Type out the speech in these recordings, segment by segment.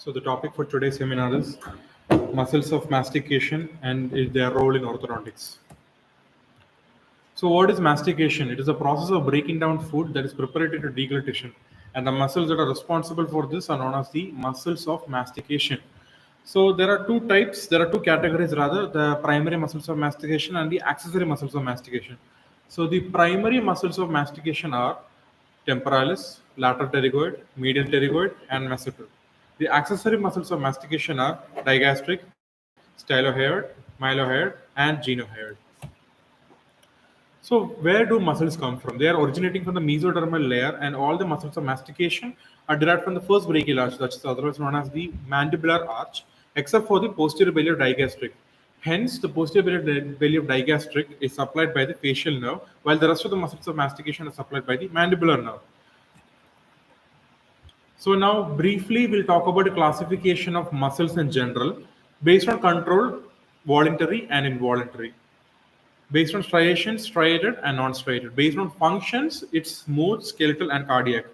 So the topic for today's seminar is muscles of mastication and their role in orthodontics. So what is mastication? It is a process of breaking down food that is prepared into deglutition, and the muscles that are responsible for this are known as the muscles of mastication. So there are two types, there are two categories rather, the primary muscles of mastication and the accessory muscles of mastication. So the primary muscles of mastication are temporalis, lateral pterygoid, medial pterygoid, and masseter. The accessory muscles of mastication are digastric, stylohyoid, mylohyoid, and genohyoid. So where do muscles come from? They are originating from the mesodermal layer, and all the muscles of mastication are derived from the first brachial arch, that is otherwise known as the mandibular arch, except for the posterior belly of digastric. Hence, the posterior belly of digastric is supplied by the facial nerve, while the rest of the muscles of mastication are supplied by the mandibular nerve. So now briefly we'll talk about the classification of muscles in general based on control, voluntary and involuntary. Based on striations, striated and non-striated. Based on functions, it's smooth, skeletal and cardiac.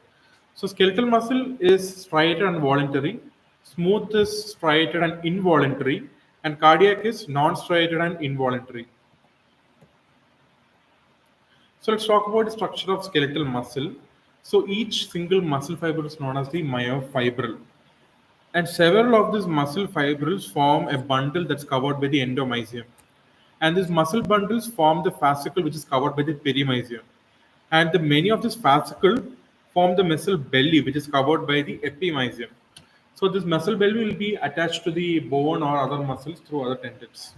So skeletal muscle is striated and voluntary, smooth is striated and involuntary, and cardiac is non-striated and involuntary. So let's talk about the structure of skeletal muscle. So each single muscle fiber is known as the myofibril. And several of these muscle fibrils form a bundle that's covered by the endomysium. And these muscle bundles form the fascicle which is covered by the perimysium. And many of these fascicle form the muscle belly which is covered by the epimysium. So this muscle belly will be attached to the bone or other muscles through other tendons.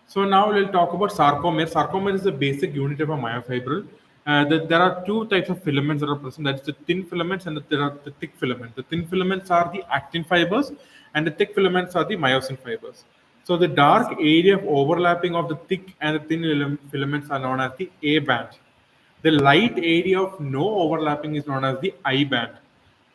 So now we'll talk about sarcomere. Sarcomere is the basic unit of a myofibril. There are two types of filaments that are present. That's the thin filaments and there are the thick filaments. The thin filaments are the actin fibers and the thick filaments are the myosin fibers. So the dark area of overlapping of the thick and the thin filaments are known as the A band. The light area of no overlapping is known as the I band.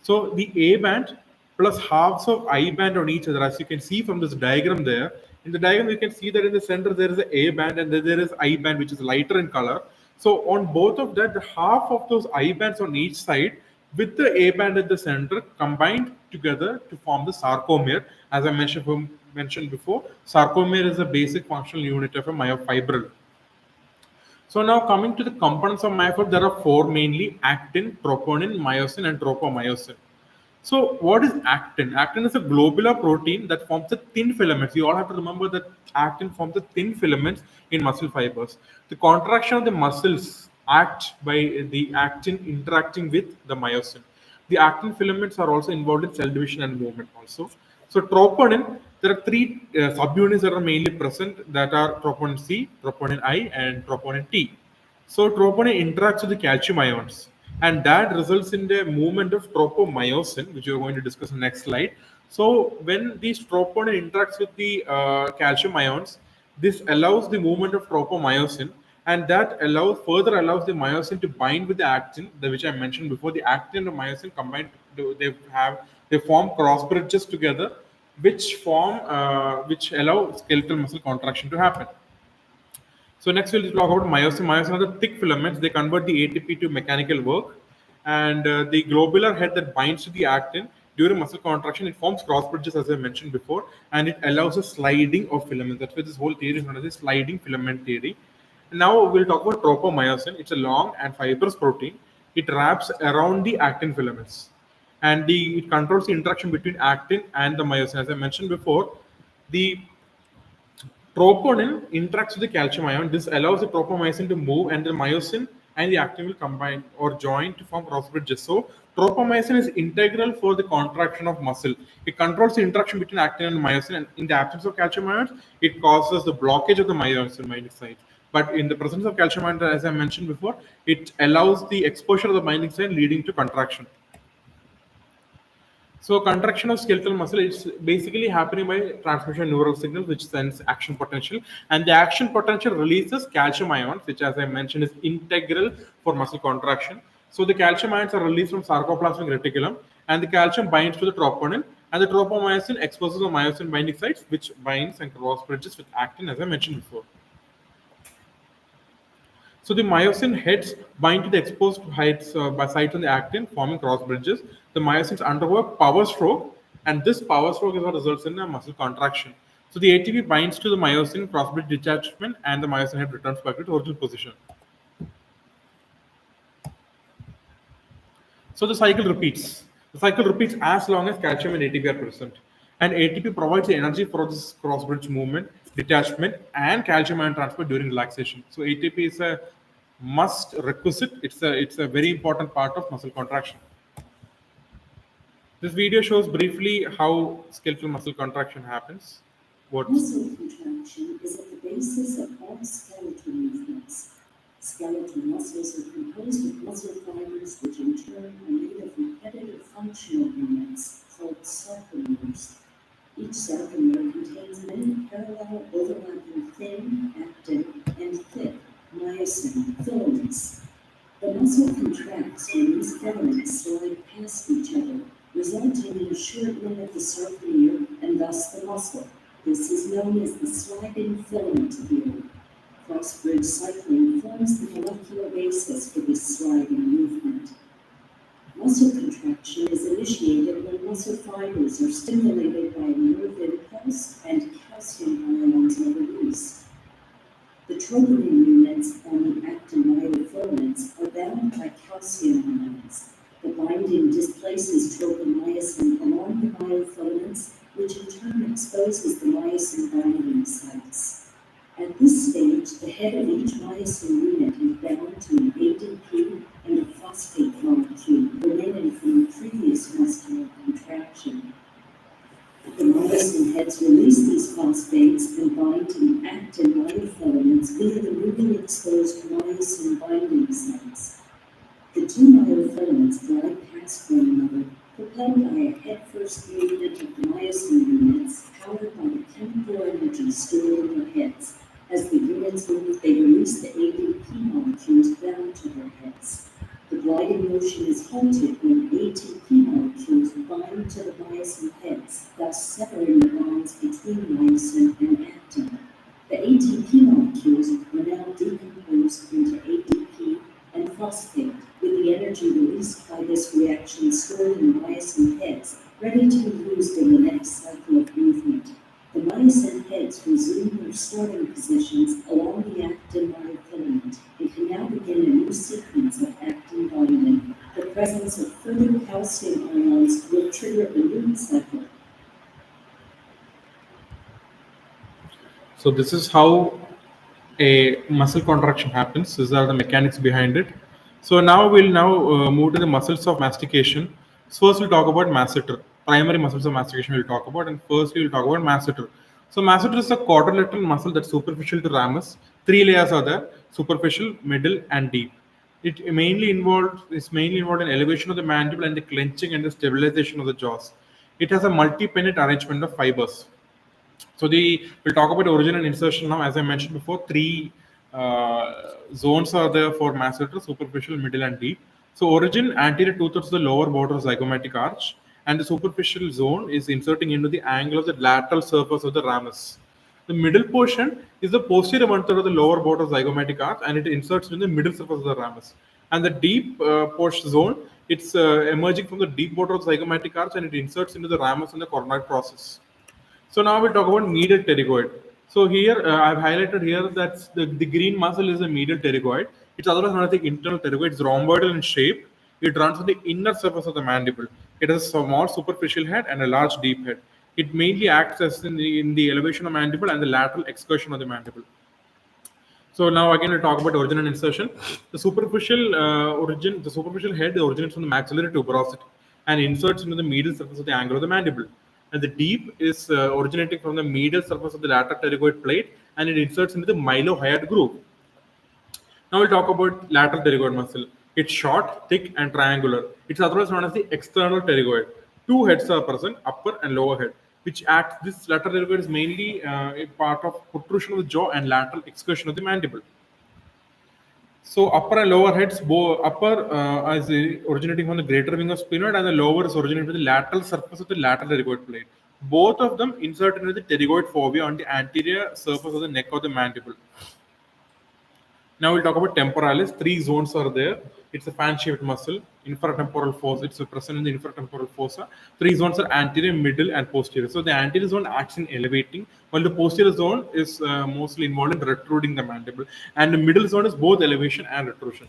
So the A band plus halves of I band on each other, as you can see from this diagram there. In the diagram, you can see that in the center there is a band and then there is I band, which is lighter in color. So on both of that, the half of those I bands on each side with the A band at the center combined together to form the sarcomere. As I mentioned before, sarcomere is a basic functional unit of a myofibril. So now coming to the components of myofibril, there are four mainly: actin, troponin, myosin, and tropomyosin. So what is actin? Actin is a globular protein that forms the thin filaments. You all have to remember that actin forms the thin filaments in muscle fibers. The contraction of the muscles act by the actin interacting with the myosin. The actin filaments are also involved in cell division and movement also. So troponin, there are three subunits that are mainly present, that are troponin C, troponin I, and troponin T. So troponin interacts with the calcium ions, and that results in the movement of tropomyosin, which we are going to discuss in the next slide. So when these troponin interacts with the calcium ions, this allows the movement of tropomyosin, and that further allows the myosin to bind with the actin, which I mentioned before. The actin and the myosin combined, they form cross bridges together, which allow skeletal muscle contraction to happen. So next we'll talk about myosin. Myosin are the thick filaments. They convert the ATP to mechanical work, and the globular head that binds to the actin during muscle contraction, it forms cross bridges, as I mentioned before, and it allows a sliding of filaments. That's why this whole theory is known as a sliding filament theory. And now we'll talk about tropomyosin. It's a long and fibrous protein. It wraps around the actin filaments, and it controls the interaction between actin and the myosin. As I mentioned before, the troponin interacts with the calcium ion. This allows the tropomyosin to move, and the myosin and the actin will combine or join to form cross bridges. So tropomyosin is integral for the contraction of muscle. It controls the interaction between actin and myosin, and in the absence of calcium ions, it causes the blockage of the myosin binding site. But in the presence of calcium ions, as I mentioned before, it allows the exposure of the binding site, leading to contraction. So contraction of skeletal muscle is basically happening by transmission of neural signals, which sends action potential, and the action potential releases calcium ions, which, as I mentioned, is integral for muscle contraction. So the calcium ions are released from sarcoplasmic reticulum, and the calcium binds to the troponin, and the tropomyosin exposes the myosin binding sites, which binds and cross bridges with actin, as I mentioned before. So the myosin heads bind to the exposed heights by sites on the actin, forming cross bridges. The myosins undergo a power stroke, and this power stroke is what results in a muscle contraction. So the ATP binds to the myosin cross bridge detachment, and the myosin head returns back to its original position. So the cycle repeats. The cycle repeats as long as calcium and ATP are present. And ATP provides the energy for this cross bridge movement, detachment, and calcium ion transfer during relaxation. So ATP is a must requisite. It's a very important part of muscle contraction. This video shows briefly how skeletal muscle contraction happens. What Muscle contraction is at the basis of all skeletal movements. Skeletal muscles are composed of muscle fibers which in turn are made of repetitive functional units called sarcomeres. Each sarcomere contains many parallel overlapping thin, actin, and thick myosin filaments. The muscle contracts when these filaments slide past each other, resulting in a shortening of the sarcomere and thus the muscle. This is known as the sliding filament theory. Cross-bridge cycling forms the molecular basis for this sliding movement. Muscle contraction is initiated when muscle fibers are stimulated by a nerve impulse and calcium ions are released. The troponin units on the actin myofilaments are bound by calcium ions. The binding displaces tropomyosin along the myofilaments, which in turn exposes the myosin binding sites. At this stage, the head of each myosin unit is bound to an ADP and a phosphate molecule remaining from the previous muscular contraction. The myosin heads release these phosphates and bind to the actin myofilaments via the newly exposed myosin binding sites. The two myofilaments glide past one another, propelled by a head-first movement of the myosin units, powered by the chemical energy stored in their heads. As the units move, they release the ADP molecules bound to their heads. The gliding motion is halted when ATP molecules bind to the myosin heads, thus severing the bonds between myosin and actin. The ATP molecules are now decomposed into ADP and phosphate, with the energy released by this reaction stored in myosin heads, ready to be used in the next cycle of movement. The myosin heads resume their starting positions along the actin myofilament and can now begin a new sequence of actin binding. The presence of further calcium ions will trigger a new cycle. So this is how a muscle contraction happens. These are the mechanics behind it. So now we'll move to the muscles of mastication. So first we'll talk about masseter. Primary muscles of mastication we'll talk about, and first we'll talk about masseter. So masseter is a quadrilateral muscle that's superficial to ramus. Three layers are there: superficial, middle, and deep. It mainly involved in elevation of the mandible and the clenching and the stabilization of the jaws. It has a multi-pennate arrangement of fibers. So we'll talk about origin and insertion now. As I mentioned before, three zones are there for masseter: superficial, middle, and deep. So origin, anterior two-thirds of the lower border of zygomatic arch, and the superficial zone is inserting into the angle of the lateral surface of the ramus. The middle portion is the posterior one-third of the lower border of zygomatic arch, and it inserts in the middle surface of the ramus. And the deep portion zone, it's emerging from the deep border of zygomatic arch, and it inserts into the ramus in the coronoid process. So now we'll talk about medial pterygoid. So here I've highlighted here that the green muscle is a medial pterygoid. It's otherwise known as the internal pterygoid. It's rhomboidal in shape. It runs on the inner surface of the mandible. It has a small superficial head and a large deep head. It mainly acts as in the elevation of mandible and the lateral excursion of the mandible. So now again we'll talk about origin and insertion. The superficial head originates from the maxillary tuberosity and inserts into the medial surface of the angle of the mandible. And the deep is originating from the medial surface of the lateral pterygoid plate, and it inserts into the mylohyoid groove. Now we'll talk about lateral pterygoid muscle. It's short, thick, and triangular. It's otherwise known as the external pterygoid. Two heads are present, upper and lower head, which act. This lateral pterygoid is mainly a part of protrusion of the jaw and lateral excursion of the mandible. So upper and lower heads, upper is originating from the greater wing of sphenoid, and the lower is originating from the lateral surface of the lateral pterygoid plate. Both of them insert into the pterygoid fovea on the anterior surface of the neck of the mandible. Now we'll talk about temporalis. Three zones are there. It's a fan-shaped muscle. Infratemporal fossa. It's present in the infratemporal fossa. Three zones are anterior, middle, and posterior. So the anterior zone acts in elevating, while the posterior zone is mostly involved in retruding the mandible. And the middle zone is both elevation and retrusion.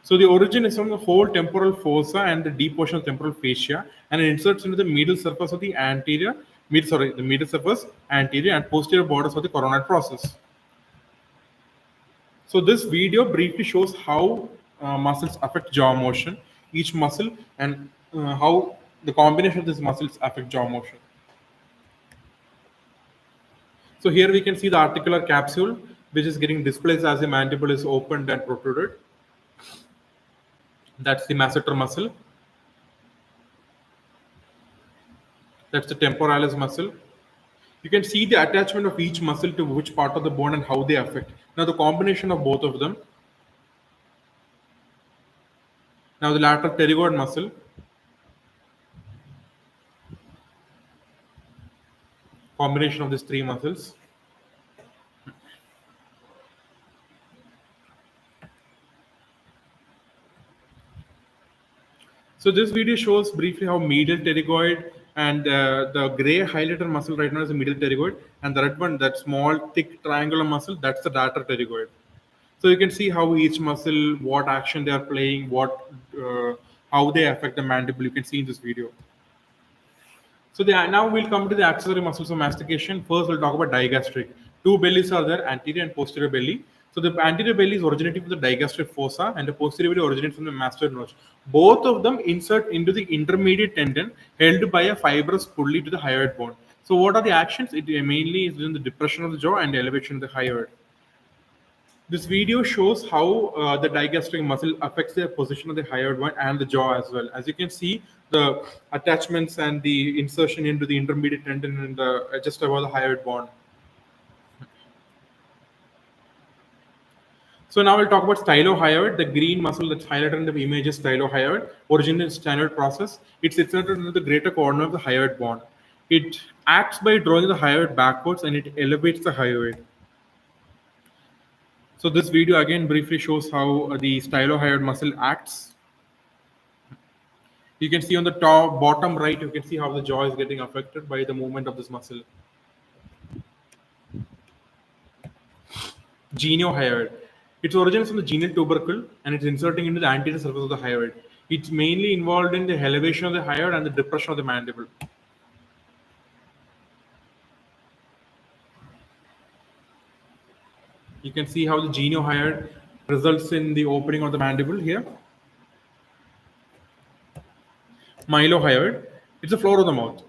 So the origin is from the whole temporal fossa and the deep portion of temporal fascia, and it inserts into the medial surface of the the medial surface, anterior, and posterior borders of the coronal process. So this video briefly shows how muscles affect jaw motion, each muscle, and how the combination of these muscles affect jaw motion. So here we can see the articular capsule, which is getting displaced as the mandible is opened and protruded. That's the masseter muscle. That's the temporalis muscle. You can see the attachment of each muscle to which part of the bone and how they affect. Now the combination of both of them. Now the lateral pterygoid muscle. Combination of these three muscles. So this video shows briefly how medial pterygoid and the gray highlighter muscle right now is the medial pterygoid, and the red one, that small thick triangular muscle, that's the lateral pterygoid. So you can see how each muscle, what action they are playing, how they affect the mandible. You can see in this video. So now we'll come to the accessory muscles of mastication. First, we'll talk about digastric. Two bellies are there, anterior and posterior belly. So the anterior belly is originating from the digastric fossa, and the posterior belly originates from the mastoid notch. Both of them insert into the intermediate tendon held by a fibrous pulley to the hyoid bone. So what are the actions? It mainly is in the depression of the jaw and the elevation of the hyoid. This video shows how the digastric muscle affects the position of the hyoid bone and the jaw as well. As you can see, the attachments and the insertion into the intermediate tendon and just above the hyoid bone. So now we'll talk about stylohyoid. The green muscle that's highlighted in the image is stylohyoid. Originated in standard process. It's inserted into the greater corner of the hyoid bone. It acts by drawing the hyoid backwards and it elevates the hyoid. So this video again briefly shows how the stylohyoid muscle acts. You can see on the top, bottom right, you can see how the jaw is getting affected by the movement of this muscle. Geniohyoid. Its origin is from the genial tubercle and it's inserting into the anterior surface of the hyoid. It's mainly involved in the elevation of the hyoid and the depression of the mandible. You can see how the geniohyoid results in the opening of the mandible here. Mylohyoid, it's the floor of the mouth.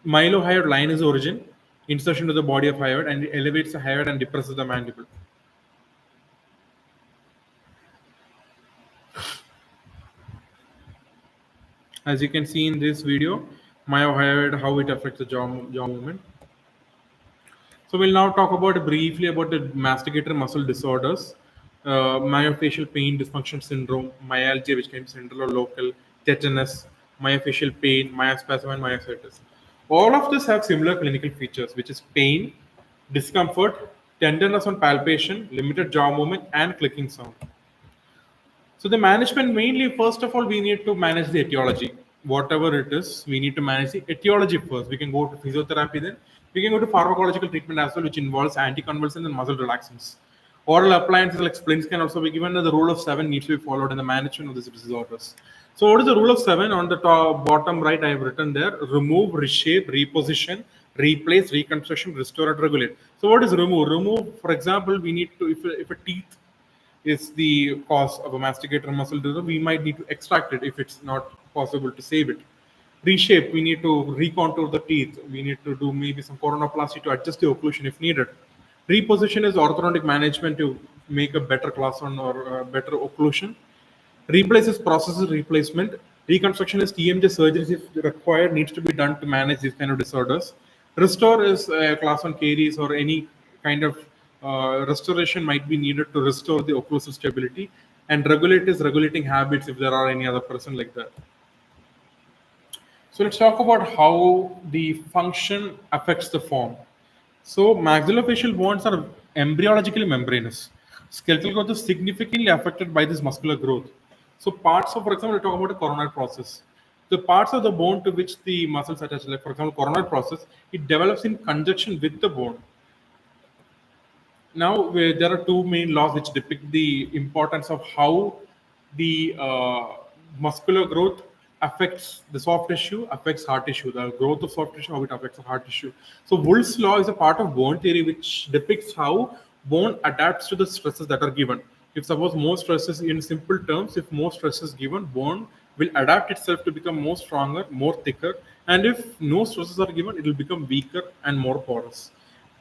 Mylohyoid line is the origin, insertion to the body of hyoid, and it elevates the hyoid and depresses the mandible. As you can see in this video, myohyoid, how it affects the jaw movement. So we'll now talk about briefly about the masticatory muscle disorders, myofascial pain dysfunction syndrome, myalgia, which can be central or local, tetanus, myofascial pain, myospasm, and myositis. All of this have similar clinical features, which is pain, discomfort, tenderness on palpation, limited jaw movement, and clicking sound. So the management mainly, first of all, we need to manage the etiology. Whatever it is, we need to manage the etiology first. We can go to physiotherapy then. We can go to pharmacological treatment as well, which involves anticonvulsants and muscle relaxants. Oral appliances like splints can also be given, and the rule of 7 needs to be followed in the management of these disorders. So what is the rule of 7? On the top, bottom right, I have written there: remove, reshape, reposition, replace, reconstruction, restore, and regulate. So what is remove? Remove, for example, we need to, if a teeth is the cause of a masticator muscle disorder, we might need to extract it if it's not possible to save it. Reshape, we need to recontour the teeth. We need to do maybe some coronoplasty to adjust the occlusion if needed. Reposition is orthodontic management to make a better class on or better occlusion. Replace is process replacement. Reconstruction is TMJ surgeries if required needs to be done to manage these kind of disorders. Restore is class on caries or any kind of restoration might be needed to restore the occlusal stability. And regulate is regulating habits if there are any other person like that. So let's talk about how the function affects the form. So maxillofacial bones are embryologically membranous. Skeletal growth is significantly affected by this muscular growth. So parts of, for example, we talk about the coronal process. The parts of the bone to which the muscles attach, like for example, coronal process, it develops in conjunction with the bone. Now there are two main laws which depict the importance of how the muscular growth affects the soft tissue, affects hard tissue, the growth of soft tissue, how it affects the hard tissue. So Wolff's law is a part of bone theory which depicts how bone adapts to the stresses that are given. If suppose more stresses, in simple terms, if more stress is given, bone will adapt itself to become more stronger, more thicker, and if no stresses are given, it will become weaker and more porous.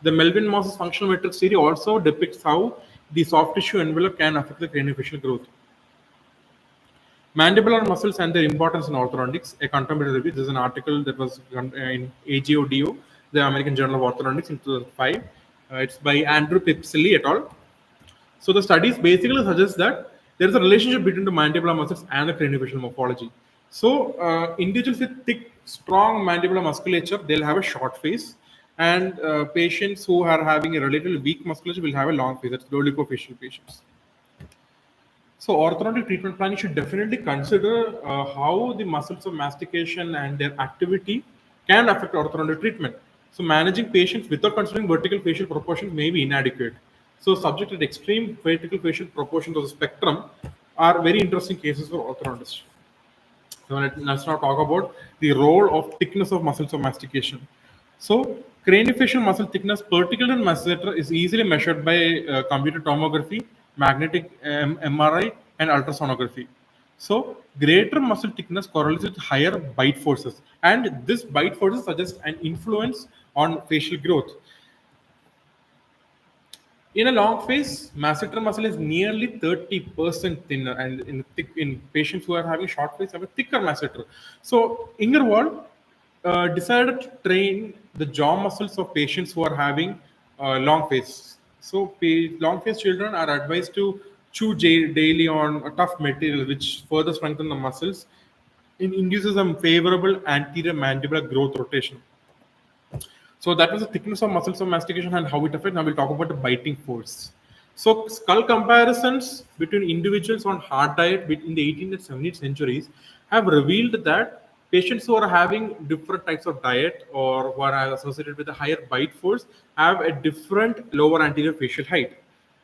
The Melvin-Moss's functional matrix theory also depicts how the soft tissue envelope can affect the craniofacial growth. Mandibular muscles and their importance in orthodontics, a contemporary review. This is an article that was in AGODO, the American Journal of Orthodontics in 2005. It's by Andrew Pipsley et al. So the studies basically suggest that there is a relationship between the mandibular muscles and the craniofacial morphology. So individuals with thick, strong mandibular musculature, they'll have a short face, and patients who are having a relatively weak musculature will have a long face. That's dolichofacial patients. So orthodontic treatment plan, you should definitely consider how the muscles of mastication and their activity can affect orthodontic treatment. So managing patients without considering vertical facial proportions may be inadequate. So subject to extreme vertical facial proportions of the spectrum are very interesting cases for orthodontists. So let's now talk about the role of thickness of muscles of mastication. So craniofacial muscle thickness, particularly in masseter, is easily measured by computed tomography, magnetic MRI, and ultrasonography. So greater muscle thickness correlates with higher bite forces, and this bite forces suggest an influence on facial growth. In a long face, masseter muscle is nearly 30% thinner, and in patients who are having short face have a thicker masseter. So Ingerwald decided to train the jaw muscles of patients who are having long face. So long face children are advised to chew daily on a tough material, which further strengthen the muscles. It induces a favorable anterior mandibular growth rotation. So that was the thickness of muscles of mastication and how it affects. Now we'll talk about the biting force. So skull comparisons between individuals on hard diet in the 18th and 17th centuries have revealed that patients who are having different types of diet or who are associated with a higher bite force have a different lower anterior facial height.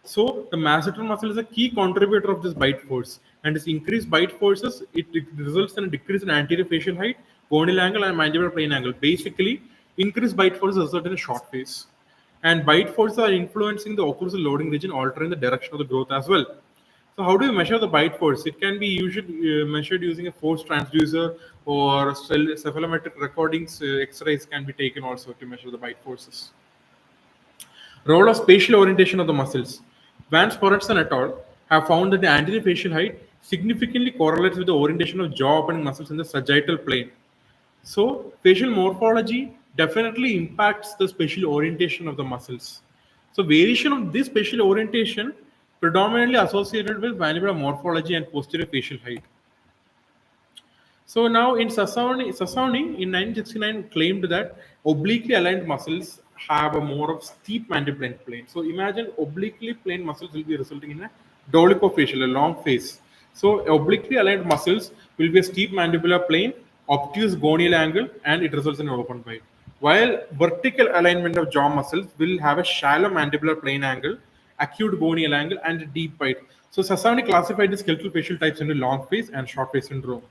So the masseter muscle is a key contributor of this bite force, and its increased bite forces it results in a decrease in anterior facial height, corneal angle, and mandibular plane angle. Basically, increased bite forces result in a short face, and bite forces are influencing the occlusal loading region, altering the direction of the growth as well. So how do you measure the bite force? It can be usually measured using a force transducer or cephalometric recordings. X-rays can be taken also to measure the bite forces. Role of spatial orientation of the muscles. Vance Poretson et al. Have found that the anterior facial height significantly correlates with the orientation of jaw opening muscles in the sagittal plane. So, facial morphology definitely impacts the spatial orientation of the muscles. So, variation of this spatial orientation predominantly associated with mandibular morphology and posterior facial height. So now in Sassoni in 1969 claimed that obliquely aligned muscles have a more of steep mandibular plane. So imagine obliquely plane muscles will be resulting in a dolichofacial, a long face. So obliquely aligned muscles will be a steep mandibular plane, obtuse gonial angle, and it results in an open bite. While vertical alignment of jaw muscles will have a shallow mandibular plane angle, acute gonial angle, and a deep bite. So Sassani classified the skeletal facial types into long face and short face syndrome.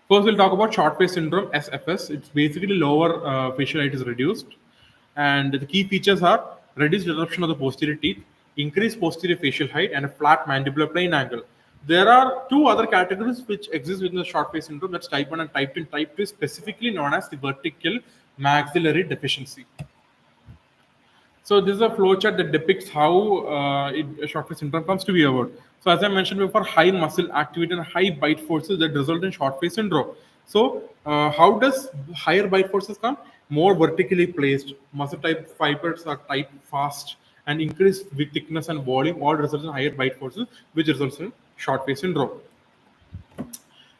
First, we'll talk about short face syndrome (SFS). It's basically lower facial height is reduced, and the key features are reduced disruption of the posterior teeth, increased posterior facial height, and a flat mandibular plane angle. There are two other categories which exist within the short face syndrome. That's type 1 and type 2. Type 2 is specifically known as the vertical maxillary deficiency. So this is a flowchart that depicts how short face syndrome comes to be about. So as I mentioned before, high muscle activity and high bite forces that result in short face syndrome. So how does higher bite forces come? More vertically placed muscle type fibers are typed fast, and increased with thickness and volume all results in higher bite forces, which results in short face syndrome.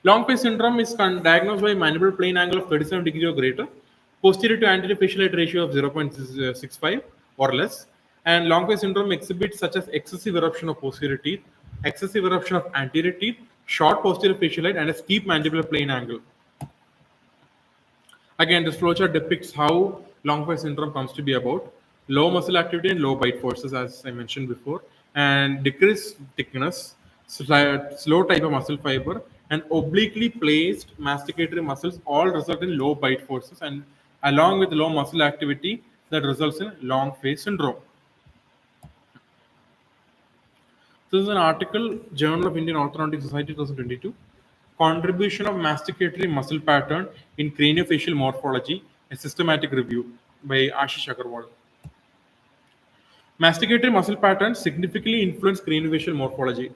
Long face syndrome is diagnosed by mandibular plane angle of 37 degrees or greater, Posterior to anterior facial height ratio of 0.65 or less, and long face syndrome exhibits such as excessive eruption of posterior teeth, excessive eruption of anterior teeth, short posterior facial height, and a steep mandibular plane angle. Again, this flowchart depicts how long face syndrome comes to be about: low muscle activity and low bite forces, as I mentioned before, and decreased thickness, slow type of muscle fiber, and obliquely placed masticatory muscles all result in low bite forces, and along with low muscle activity, that results in long face syndrome. This is an article, Journal of Indian Orthodontic Society 2022. Contribution of masticatory muscle pattern in craniofacial morphology, a systematic review by Ashish Agarwal. Masticatory muscle patterns significantly influence craniofacial morphology.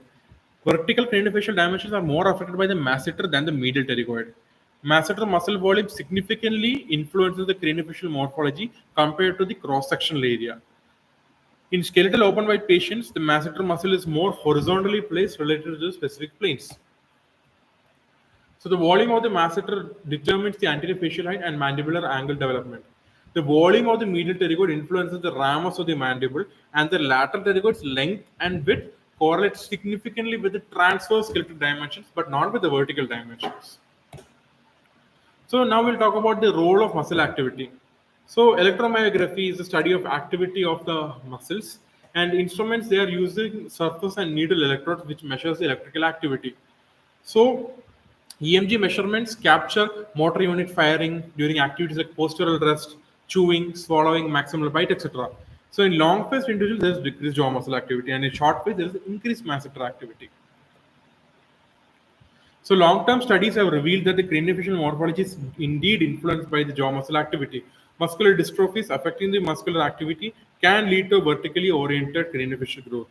Vertical craniofacial dimensions are more affected by the masseter than the medial pterygoid. Masseter muscle volume significantly influences the craniofacial morphology compared to the cross-sectional area. In skeletal open wide patients, the masseter muscle is more horizontally placed relative to the specific planes. So the volume of the masseter determines the anterior facial height and mandibular angle development. The volume of the medial pterygoid influences the ramus of the mandible, and the lateral pterygoid's length and width correlate significantly with the transverse skeletal dimensions, but not with the vertical dimensions. So now we'll talk about the role of muscle activity. So electromyography is the study of activity of the muscles, and instruments they are using surface and needle electrodes which measures the electrical activity. So EMG measurements capture motor unit firing during activities like postural rest, chewing, swallowing, maximal bite, etc. So in long-faced individuals, there is decreased jaw muscle activity, and in short-faced, there is increased masseter activity. So long-term studies have revealed that the craniofacial morphology is indeed influenced by the jaw muscle activity. Muscular dystrophies affecting the muscular activity can lead to vertically oriented craniofacial growth.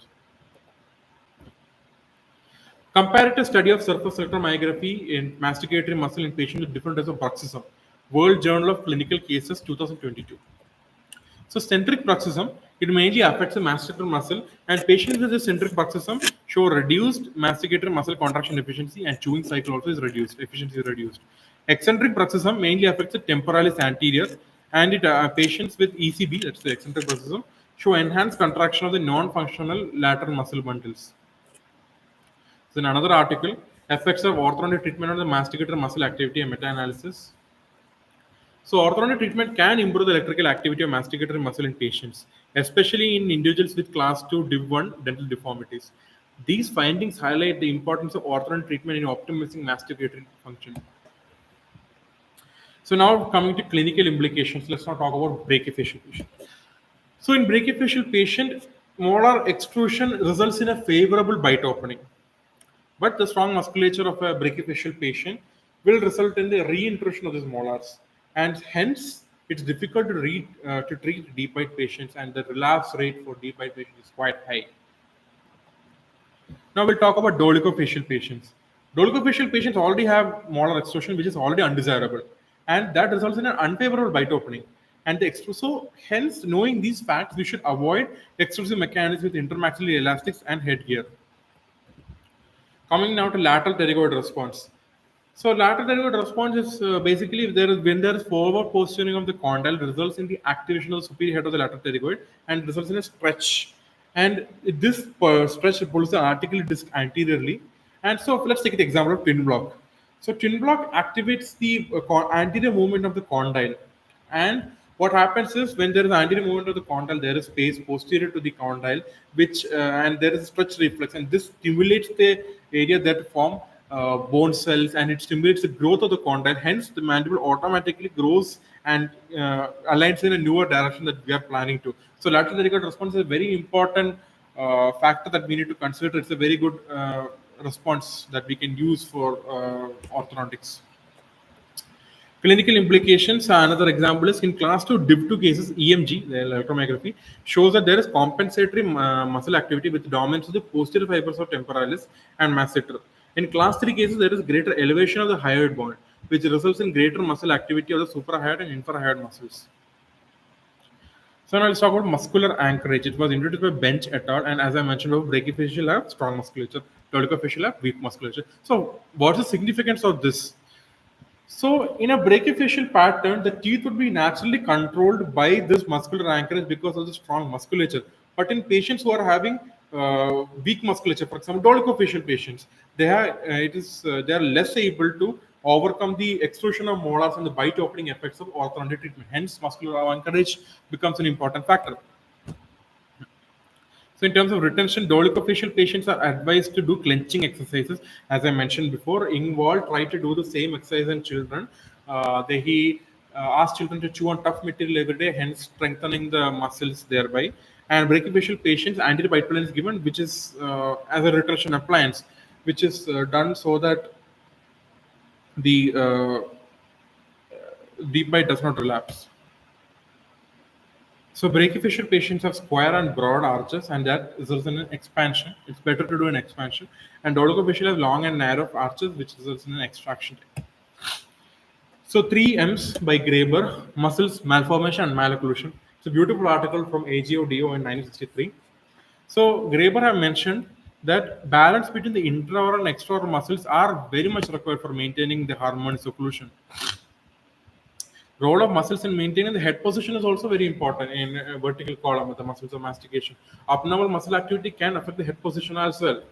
Comparative study of surface electromyography in masticatory muscle in patients with different types of bruxism. World Journal of Clinical Cases 2022. So centric bruxism, it mainly affects the masticatory muscle, and patients with the centric bruxism show reduced masticatory muscle contraction efficiency, and chewing cycle also is reduced, efficiency is reduced. Eccentric bruxism mainly affects the temporalis anterior, and patients with ECB, that's the eccentric bruxism, show enhanced contraction of the non-functional lateral muscle bundles. So in another article, effects of orthodontic treatment on the masticator muscle activity and meta-analysis. So orthodontic treatment can improve the electrical activity of masticator muscle in patients, especially in individuals with class 2 div 1 dental deformities. These findings highlight the importance of orthodontic treatment in optimizing masticatory function. So now coming to clinical implications, let's now talk about brachyfacial patient. So in brachyfacial patient, molar extrusion results in a favorable bite opening. But the strong musculature of a brachyfacial patient will result in the reintrusion of these molars, and hence it's difficult to treat deep bite patients, and the relapse rate for deep bite patients is quite high. Now we'll talk about dolichofacial patients. Dolichofacial patients already have molar extrusion, which is already undesirable, and that results in an unfavorable bite opening. And so hence, knowing these facts, we should avoid extrusive mechanisms with intermaxillary elastics and headgear. Coming now to lateral pterygoid response. So lateral pterygoid response is basically when there is forward positioning of the condyle results in the activation of the superior head of the lateral pterygoid and results in a stretch. And this stretch pulls the articular disc anteriorly. And so let's take the example of twin block. So twin block activates the anterior movement of the condyle, and what happens is when there is anterior movement of the condyle, there is space posterior to the condyle, which and there is a stretch reflex, and this stimulates the area that form bone cells, and it stimulates the growth of the condyle. Hence, the mandible automatically grows and aligns in a newer direction that we are planning to. So, lateral pterygoid response is a very important factor that we need to consider. It's a very good response that we can use for orthodontics. Clinical implications, another example is in class 2 div 2 cases, EMG, the electromyography, shows that there is compensatory muscle activity with dominance of the posterior fibers of temporalis and masseter. In class 3 cases, there is greater elevation of the hyoid bone, which results in greater muscle activity of the suprahyoid and infrahyoid muscles. So now let's talk about muscular anchorage. It was introduced by Bench et al. And as I mentioned, brachyfacial have strong musculature, dolichofacial have weak musculature. So what's the significance of this? So, in a brachyfacial pattern, the teeth would be naturally controlled by this muscular anchorage because of the strong musculature. But in patients who are having weak musculature, for example, dolichofacial patients, they are less able to overcome the extrusion of molars and the bite opening effects of orthodontic treatment. Hence, muscular anchorage becomes an important factor. So in terms of retention, dolichofacial patients are advised to do clenching exercises. As I mentioned before, Ingwall tried to do the same exercise in children. He asked children to chew on tough material every day, hence strengthening the muscles thereby. And brachyfacial patients, anti-bite plan is given, which is as a retention appliance, which is done so that the deep bite does not relapse. So brachyfacial patients have square and broad arches, and that results in an expansion. It's better to do an expansion. And oligofacial have long and narrow arches, which results in an extraction. So three M's by Graeber: muscles, malformation, and malocclusion. It's a beautiful article from AGODO in 1963. So Graeber have mentioned that balance between the intraoral and extraoral muscles are very much required for maintaining the harmonious occlusion. Role of muscles in maintaining the head position is also very important in a vertical column with the muscles of mastication. Abnormal muscle activity can affect the head position as well.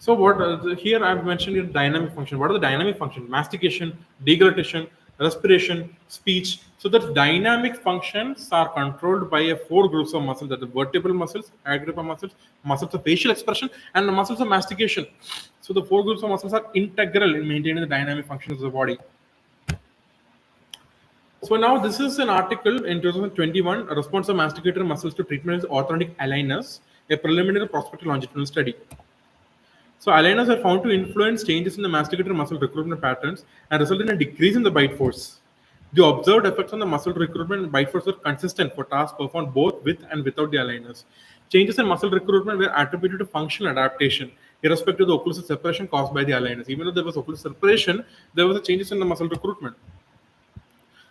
So here I've mentioned your dynamic function. What are the dynamic functions? Mastication, deglutition, respiration, speech. So the dynamic functions are controlled by four groups of muscles: that the vertebral muscles, agrippa muscles, muscles of facial expression, and the muscles of mastication. So the four groups of muscles are integral in maintaining the dynamic functions of the body. So now this is an article in 2021, a response of masticator muscles to treatment with orthodontic aligners, a preliminary prospective longitudinal study. So aligners are found to influence changes in the masticator muscle recruitment patterns and result in a decrease in the bite force. The observed effects on the muscle recruitment and bite force were consistent for tasks performed both with and without the aligners. Changes in muscle recruitment were attributed to functional adaptation, irrespective of the occlusal separation caused by the aligners. Even though there was occlusal separation, there was a changes in the muscle recruitment.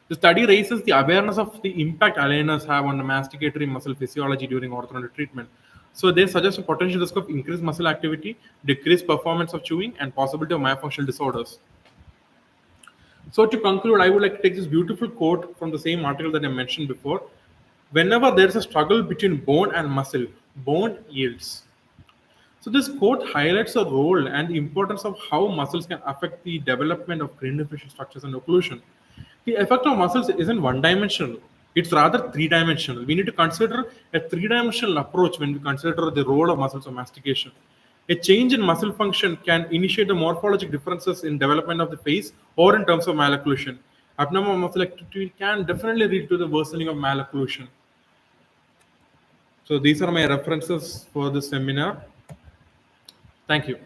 The study raises the awareness of the impact aligners have on the masticatory muscle physiology during orthodontic treatment. So they suggest a potential risk of increased muscle activity, decreased performance of chewing, and possibility of myofunctional disorders. So to conclude, I would like to take this beautiful quote from the same article that I mentioned before. Whenever there is a struggle between bone and muscle, bone yields. So this quote highlights the role and the importance of how muscles can affect the development of craniofacial structures and occlusion. The effect of muscles isn't one-dimensional; it's rather three-dimensional. We need to consider a three-dimensional approach when we consider the role of muscles of mastication. A change in muscle function can initiate the morphologic differences in development of the face or in terms of malocclusion. Abnormal muscle activity can definitely lead to the worsening of malocclusion. So these are my references for this seminar. Thank you.